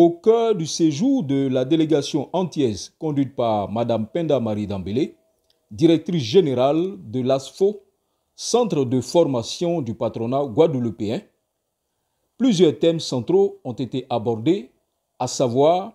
Au cœur du séjour de la délégation antillaise conduite par Mme Penda Marie Dambélé, directrice générale de l'ASFO, Centre de formation du patronat guadeloupéen, plusieurs thèmes centraux ont été abordés, à savoir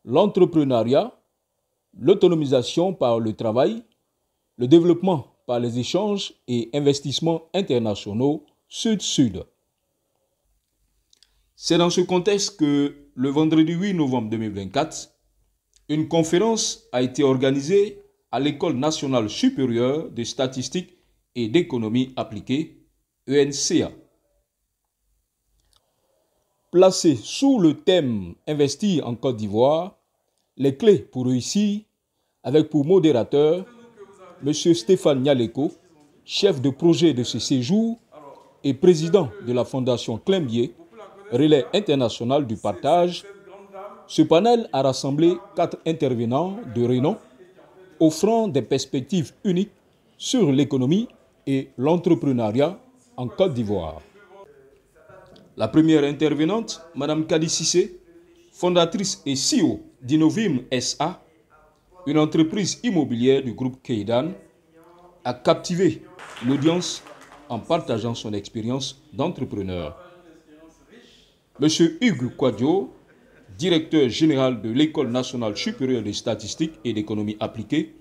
l'entrepreneuriat, l'autonomisation par le travail, le développement par les échanges et investissements internationaux Sud-Sud. C'est dans ce contexte que le vendredi 8 novembre 2024, une conférence a été organisée à l'École nationale supérieure de statistique et d'économie appliquée, ENCA. Placée sous le thème « Investir en Côte d'Ivoire, les clés pour réussir », avec pour modérateur M. Stéphane Nialeko, chef de projet de ce séjour et président de la Fondation Climbié, relais international du partage, ce panel a rassemblé 4 intervenants de renom, offrant des perspectives uniques sur l'économie et l'entrepreneuriat en Côte d'Ivoire. La première intervenante, Mme Kadi Cissé, fondatrice et CEO d'Innovim SA, une entreprise immobilière du groupe Keidan, a captivé l'audience en partageant son expérience d'entrepreneur. M. Hugues Quadio, directeur général de l'École nationale supérieure de statistique et d'économie appliquée,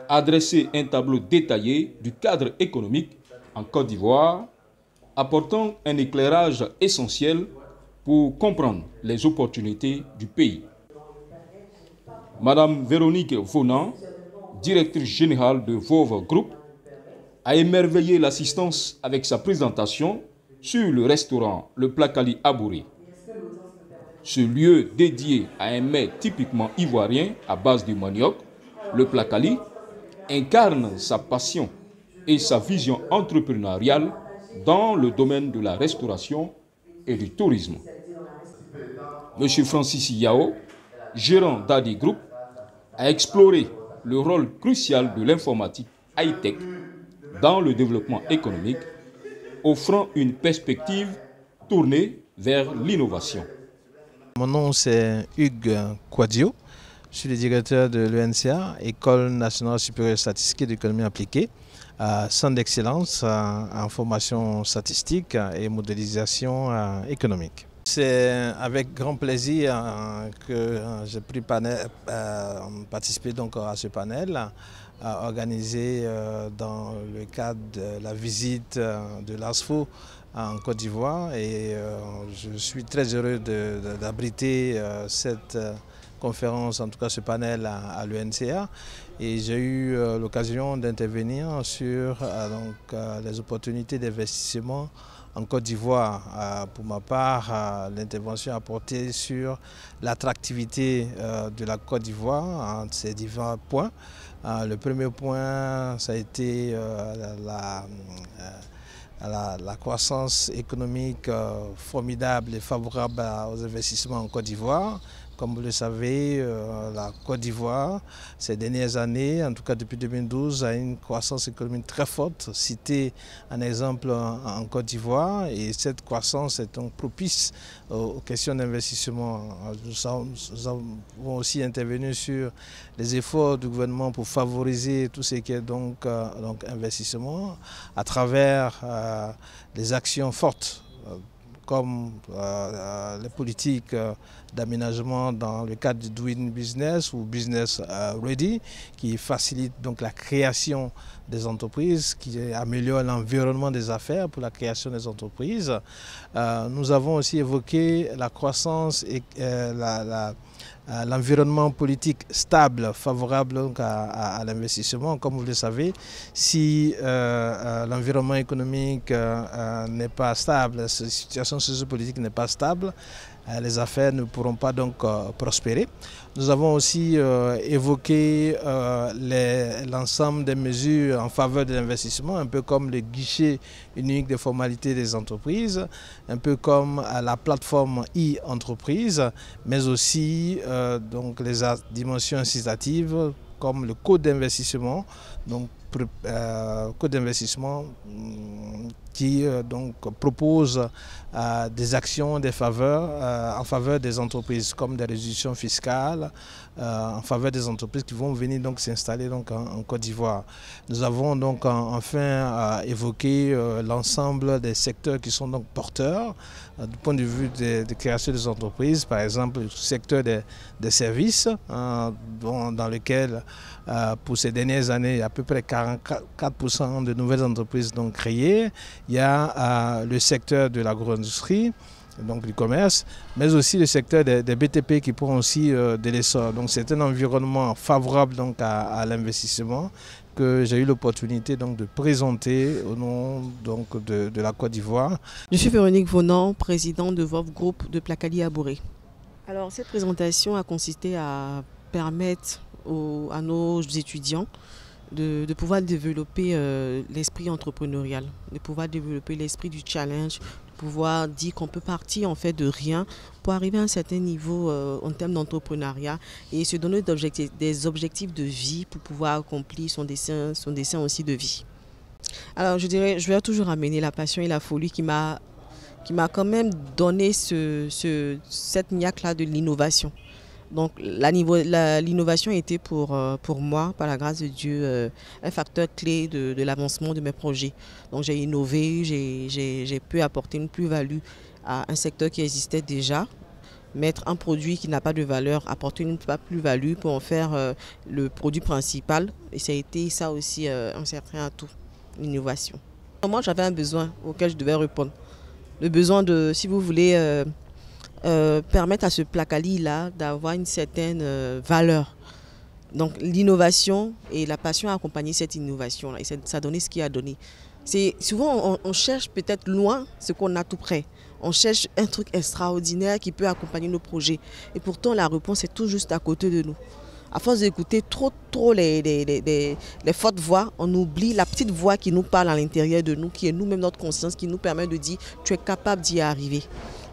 a dressé un tableau détaillé du cadre économique en Côte d'Ivoire, apportant un éclairage essentiel pour comprendre les opportunités du pays. Madame Véronique Vonan, directrice générale de Vauve Group, a émerveillé l'assistance avec sa présentation sur le restaurant Le Placali Abouré. Ce lieu dédié à un mets typiquement ivoirien à base de manioc, le Placali, incarne sa passion et sa vision entrepreneuriale dans le domaine de la restauration et du tourisme. M. Francis Yao, gérant d'Adi Group, a exploré le rôle crucial de l'informatique high-tech dans le développement économique, offrant une perspective tournée vers l'innovation. Mon nom c'est Hugues Quadio, je suis le directeur de l'ENCA, École nationale supérieure de statistique et d'économie appliquée, centre d'excellence en formation statistique et modélisation économique. C'est avec grand plaisir que j'ai pu participer donc à ce panel organisé dans le cadre de la visite de l'ASFO en Côte d'Ivoire, et je suis très heureux d'abriter cette conférence, en tout cas ce panel à l'ENCA, et j'ai eu l'occasion d'intervenir sur les opportunités d'investissement en Côte d'Ivoire. Pour ma part, l'intervention a porté sur l'attractivité de la Côte d'Ivoire en ces divers points. Le premier point, ça a été la croissance économique formidable et favorable aux investissements en Côte d'Ivoire. Comme vous le savez, la Côte d'Ivoire, ces dernières années, en tout cas depuis 2012, a une croissance économique très forte, citée un exemple en Côte d'Ivoire, et cette croissance est donc propice aux questions d'investissement. Nous avons aussi intervenu sur les efforts du gouvernement pour favoriser tout ce qui est donc investissement à travers les actions fortes comme les politiques d'aménagement dans le cadre du Doing Business ou Business Ready, qui facilite donc la création des entreprises, qui améliore l'environnement des affaires pour la création des entreprises. Nous avons aussi évoqué la croissance et l'environnement politique stable, favorable donc à l'investissement. Comme vous le savez, si l'environnement économique n'est pas stable, la situation sociopolitique n'est pas stable, les affaires ne pourront pas donc prospérer. Nous avons aussi évoqué l'ensemble des mesures en faveur de l'investissement, un peu comme le guichet unique des formalités des entreprises, un peu comme la plateforme e-entreprise, mais aussi donc les dimensions incitatives comme le code d'investissement, donc d'investissement qui donc propose des actions, des faveurs en faveur des entreprises comme des réductions fiscales, en faveur des entreprises qui vont venir donc s'installer donc en Côte d'Ivoire. Nous avons donc enfin évoqué l'ensemble des secteurs qui sont donc porteurs du point de vue de création des entreprises, par exemple le secteur des services, dans lequel pour ces dernières années il y a à peu près 44% de nouvelles entreprises donc créées. Il y a le secteur de l'agro-industrie, donc du commerce, mais aussi le secteur des BTP qui prend aussi de l'essor. Donc c'est un environnement favorable donc à l'investissement que j'ai eu l'opportunité donc de présenter au nom donc de la Côte d'Ivoire. Je suis Véronique Vonan, présidente de VOV Group de Placali à Bouré. Alors cette présentation a consisté à permettre à nos étudiants de pouvoir développer l'esprit entrepreneurial, de pouvoir développer l'esprit du challenge, de pouvoir dire qu'on peut partir en fait de rien pour arriver à un certain niveau en termes d'entrepreneuriat et se donner des objectifs de vie pour pouvoir accomplir son dessein aussi de vie. Alors je dirais, je vais toujours amener la passion et la folie qui m'a quand même donné cette niaque-là de l'innovation. Donc l'innovation était pour moi, par la grâce de Dieu, un facteur clé de l'avancement de mes projets. Donc j'ai innové, j'ai pu apporter une plus-value à un secteur qui existait déjà, mettre un produit qui n'a pas de valeur, apporter une plus-value pour en faire le produit principal. Et ça a été ça aussi un certain atout, l'innovation. Moi j'avais un besoin auquel je devais répondre. Le besoin de, si vous voulez, permettre à ce Placali-là d'avoir une certaine valeur. Donc l'innovation et la passion a accompagné cette innovation-là et ça a donné ce qu'il a donné. Souvent on cherche peut-être loin ce qu'on a tout près. On cherche un truc extraordinaire qui peut accompagner nos projets. Et pourtant la réponse est tout juste à côté de nous. À force d'écouter trop les fortes voix, on oublie la petite voix qui nous parle à l'intérieur de nous, qui est nous-mêmes notre conscience, qui nous permet de dire tu es capable d'y arriver.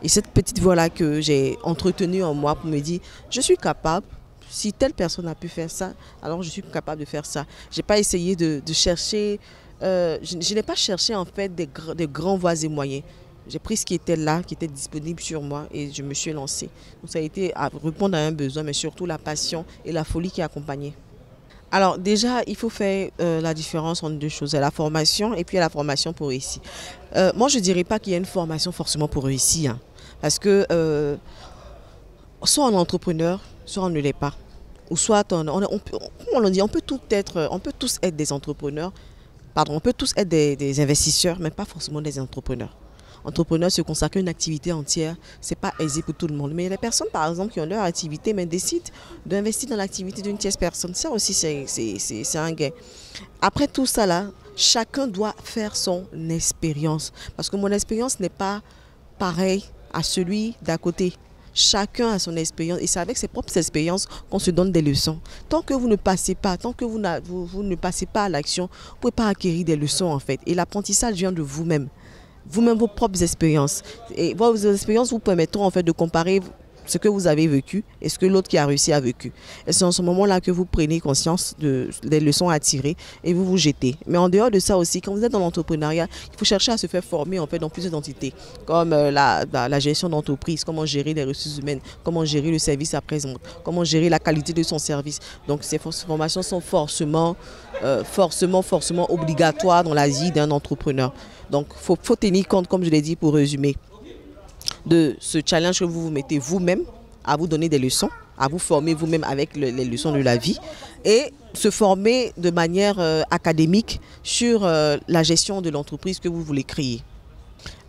Et cette petite voix-là que j'ai entretenue en moi pour me dire je suis capable, si telle personne a pu faire ça, alors je suis capable de faire ça. Je n'ai pas essayé de chercher, je n'ai pas cherché en fait des grands voies et moyens. J'ai pris ce qui était là, qui était disponible sur moi et je me suis lancée. Donc ça a été à répondre à un besoin, mais surtout la passion et la folie qui accompagnaient. Alors déjà, il faut faire la différence entre deux choses, la formation et puis la formation pour réussir. Moi, je ne dirais pas qu'il y a une formation forcément pour réussir, hein, parce que soit on est entrepreneur, soit on ne l'est pas. Ou soit on peut tous être des entrepreneurs, pardon, on peut tous être des investisseurs, mais pas forcément des entrepreneurs. Entrepreneur se consacrer à une activité entière, ce n'est pas aisé pour tout le monde. Mais il y a des personnes, par exemple, qui ont leur activité, mais décident d'investir dans l'activité d'une tierce personne. Ça aussi, c'est un gain. Après tout ça, là, chacun doit faire son expérience. Parce que mon expérience n'est pas pareille à celui d'à côté. Chacun a son expérience et c'est avec ses propres expériences qu'on se donne des leçons. Tant que vous ne passez pas, tant que vous ne passez pas à l'action, vous ne pouvez pas acquérir des leçons en fait. Et l'apprentissage vient de vous-même. Vous-même, vos propres expériences. Et vos expériences vous permettront en fait de comparer ce que vous avez vécu et ce que l'autre qui a réussi a vécu. Et c'est en ce moment-là que vous prenez conscience des leçons à tirer et vous vous jetez. Mais en dehors de ça aussi, quand vous êtes dans l'entrepreneuriat, il faut chercher à se faire former en fait dans plusieurs entités, comme la gestion d'entreprise, comment gérer les ressources humaines, comment gérer le service après-vente, comment gérer la qualité de son service. Donc ces formations sont forcément obligatoires dans la vie d'un entrepreneur. Donc faut tenir compte, comme je l'ai dit pour résumer, de ce challenge que vous vous mettez vous-même, à vous donner des leçons, à vous former vous-même avec les leçons de la vie et se former de manière académique sur la gestion de l'entreprise que vous voulez créer.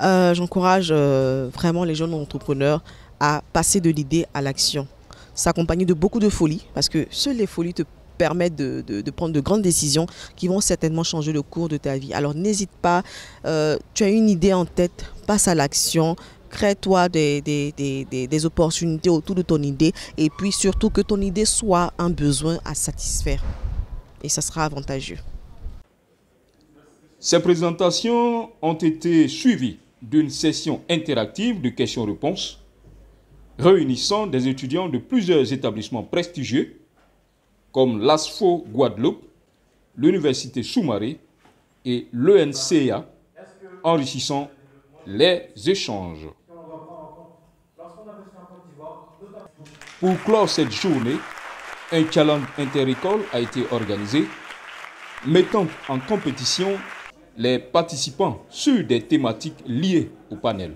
J'encourage vraiment les jeunes entrepreneurs à passer de l'idée à l'action, s'accompagner de beaucoup de folie parce que seules les folies te permettent de prendre de grandes décisions qui vont certainement changer le cours de ta vie. Alors n'hésite pas, tu as une idée en tête, passe à l'action. Crée-toi des opportunités autour de ton idée et puis surtout que ton idée soit un besoin à satisfaire. Et ça sera avantageux. Ces présentations ont été suivies d'une session interactive de questions-réponses réunissant des étudiants de plusieurs établissements prestigieux comme l'ASFO Guadeloupe, l'Université Soumaré et l'ENCA, enrichissant les échanges. Pour clore cette journée, un challenge inter-école a été organisé, mettant en compétition les participants sur des thématiques liées au panel.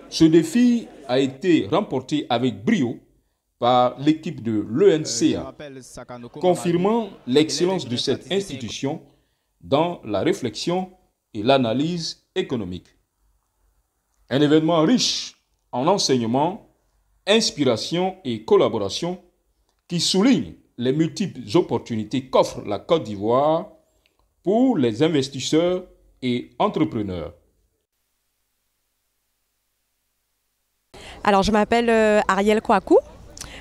Ce défi a été remporté avec brio par l'équipe de l'ENCA, confirmant l'excellence de cette institution dans la réflexion et l'analyse économique. Un événement riche en enseignements, inspiration et collaboration qui souligne les multiples opportunités qu'offre la Côte d'Ivoire pour les investisseurs et entrepreneurs. Alors, je m'appelle Ariel Kouakou.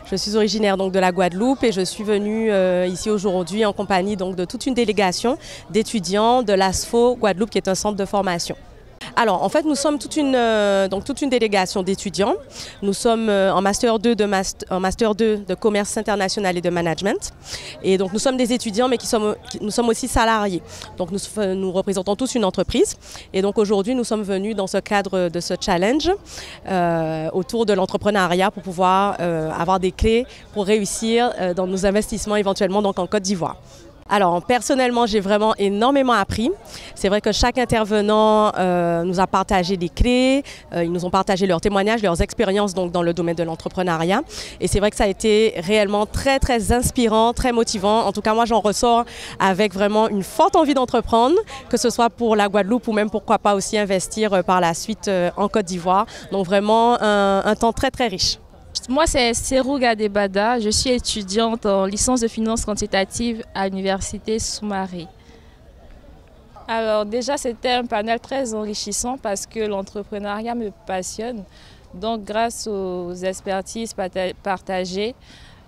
Je suis originaire donc de la Guadeloupe et je suis venue ici aujourd'hui en compagnie donc de toute une délégation d'étudiants de l'ASFO Guadeloupe, qui est un centre de formation. Alors, en fait, nous sommes toute une délégation d'étudiants. Nous sommes en Master 2 de Commerce international et de Management. Et donc, nous sommes des étudiants, mais nous sommes aussi salariés. Donc, nous représentons tous une entreprise. Et donc, aujourd'hui, nous sommes venus dans ce cadre de ce challenge autour de l'entrepreneuriat pour pouvoir avoir des clés pour réussir dans nos investissements éventuellement donc en Côte d'Ivoire. Alors personnellement, j'ai vraiment énormément appris. C'est vrai que chaque intervenant nous a partagé des clés, ils nous ont partagé leurs témoignages, leurs expériences donc dans le domaine de l'entrepreneuriat. Et c'est vrai que ça a été réellement très très inspirant, très motivant. En tout cas, moi j'en ressors avec vraiment une forte envie d'entreprendre, que ce soit pour la Guadeloupe ou même pourquoi pas aussi investir par la suite en Côte d'Ivoire. Donc vraiment un temps très très riche. Moi, c'est Serou Gadebada. Je suis étudiante en licence de finance quantitative à l'Université Soumaré. Alors déjà, c'était un panel très enrichissant parce que l'entrepreneuriat me passionne. Donc grâce aux expertises partagées,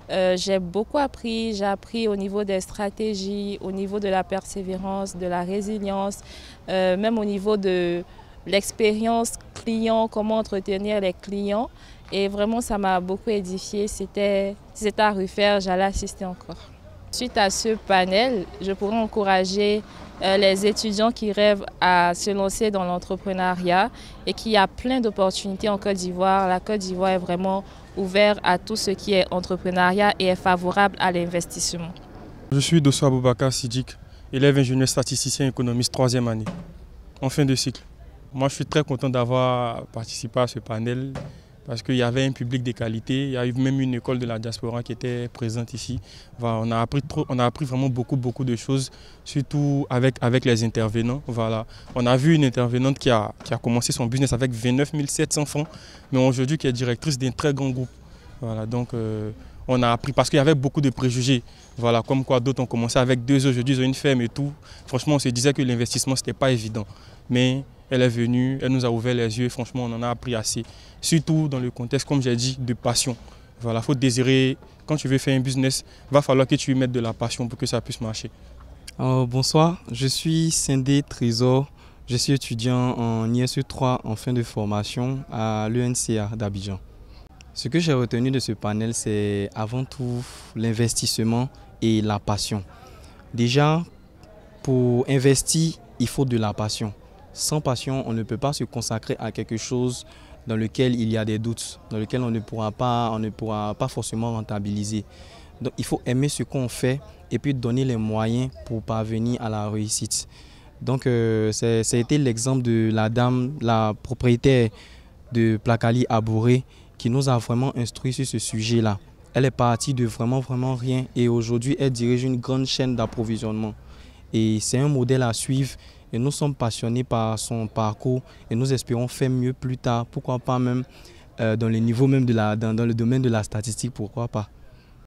j'ai beaucoup appris. J'ai appris au niveau des stratégies, au niveau de la persévérance, de la résilience, même au niveau de l'expérience client, comment entretenir les clients. Et vraiment, ça m'a beaucoup édifié. Si c'était à refaire, j'allais assister encore. Suite à ce panel, je pourrais encourager les étudiants qui rêvent à se lancer dans l'entrepreneuriat et qu'il y a plein d'opportunités en Côte d'Ivoire. La Côte d'Ivoire est vraiment ouverte à tout ce qui est entrepreneuriat et est favorable à l'investissement. Je suis Dosso Aboubakar Siddik, élève ingénieur statisticien économiste 3e année, en fin de cycle. Moi, je suis très content d'avoir participé à ce panel, parce qu'il y avait un public de qualité, il y a eu même une école de la diaspora qui était présente ici. Voilà, on a appris vraiment beaucoup de choses, surtout avec les intervenants. Voilà. On a vu une intervenante qui a commencé son business avec 29 700 francs, mais aujourd'hui qui est directrice d'un très grand groupe. Voilà, donc on a appris, parce qu'il y avait beaucoup de préjugés. Voilà, comme quoi d'autres ont commencé avec 2 aujourd'hui, ils ont une ferme et tout. Franchement, on se disait que l'investissement, ce n'était pas évident. Mais elle est venue, elle nous a ouvert les yeux, franchement, on en a appris assez. Surtout dans le contexte, comme j'ai dit, de passion. Voilà, il faut désirer, quand tu veux faire un business, il va falloir que tu y mettes de la passion pour que ça puisse marcher. Bonsoir, je suis Sindé Trésor, je suis étudiant en ISE 3 en fin de formation à l'ENCA d'Abidjan. Ce que j'ai retenu de ce panel, c'est avant tout l'investissement et la passion. Déjà, pour investir, il faut de la passion. Sans passion, on ne peut pas se consacrer à quelque chose dans lequel il y a des doutes, dans lequel on ne pourra pas forcément rentabiliser. Donc il faut aimer ce qu'on fait et puis donner les moyens pour parvenir à la réussite. Donc ça a été l'exemple de la dame, la propriétaire de Plakali Abouré, qui nous a vraiment instruit sur ce sujet-là. Elle est partie de vraiment rien et aujourd'hui elle dirige une grande chaîne d'approvisionnement. Et c'est un modèle à suivre. Et nous sommes passionnés par son parcours et nous espérons faire mieux plus tard, pourquoi pas même dans le domaine de la statistique, pourquoi pas.